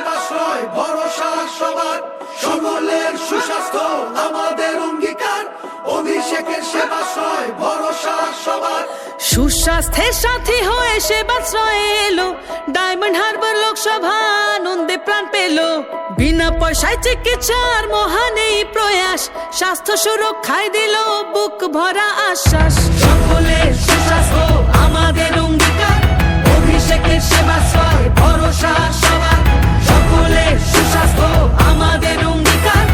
সেবাশ্রয় ভরসা সবার, সকলের সুস্বাস্থ্য আমাদের অঙ্গীকার। অভিষেকের সেবাশ্রয় ভরসা সবার। সুস্বাস্থ্যের সাথী হয়ে সেবাশ্রয়ে এলো ডায়মন্ড হারবার লোকসভা, আনন্দে প্রাণ পেল। বিনা পয়সায় চিকিৎসার মহান এই প্রয়াস, স্বাস্থ্য সুরক্ষায় দিল বুক ভরা আশ্বাস। সকলের সুস্বাস্থ্য আমাদের অঙ্গীকার, অভিষেকের সেবাশ্রয় ভরসা সবার। সকলের সুস্বাস্থ্য আমাদের অঙ্গীকার,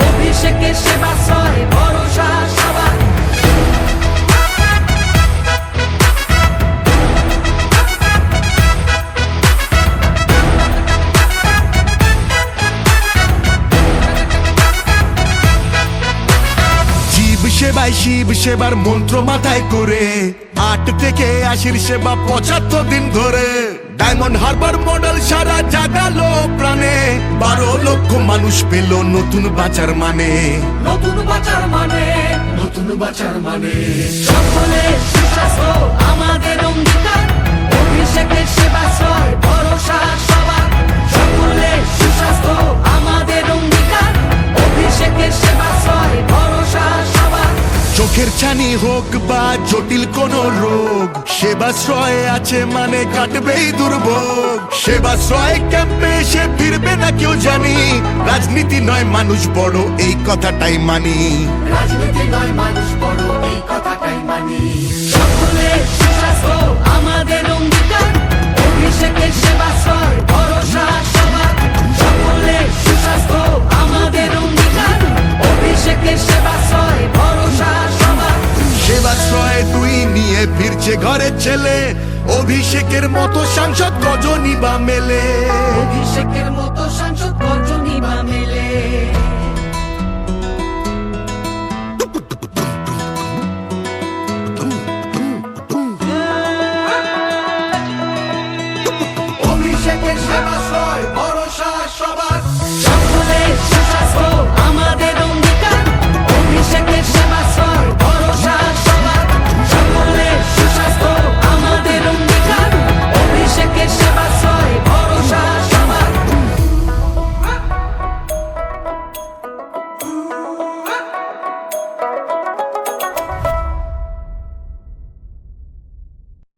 অভিষেকের সেবাশ্রয় ভরসা সবার। সেবায় শিব সেবার মন্ত্র মাথায় করে 8 থেকে 80 সেবা 75 দিন ধরে। ডায়মন্ড হারবার মডেল সারা জাগালো প্রাণে, 12 লক্ষ মানুষ পেল নতুন বাঁচার মানে। নতুন বাঁচার মানে, নতুন বাঁচার মানে। সকলের সুস্বাস্থ্য আমাদের অঙ্গীকার, অভিষেকের সেবাশ্রয় ভরসা সবার। সকলের সুস্বাস্থ্য আমাদের অঙ্গীকার, অভিষেকের সেবাশ্রয় ভরসা সবার। চোখের ছানি হোক বা জটিল কোন রোগ, সেবাশ্রয় আছে মানে কাটবেই দুর্ভোগ। সেবাশ্রয় ক্যাম্পে এসে ফিরবে না কেউ জানি, রাজনীতি নয় মানুষ বড় এই কথাটাই মানি। রাজনীতি নয় মানুষ বড় এই কথাটাই মানি। সকলের সুস্বাস্থ্য আমাদের অঙ্গীকার, অভিষেকের সেবাশ্রয় ভরসা সবার। সকলের সুস্বাস্থ্য আমাদের অঙ্গীকার, অভিষেকের সেবাশ্রয় ভরসা সবার। সেবাশ্রয় 2 নিয়ে ফিরছে ঘরের ছেলে, অভিষেকের মতো সাংসদ কজনই বা মেলে। অভিষেকের মতো সাংসদ কজনই বা মেলে। অভিষেকের সেবাশ্রয় ভরসা সবার।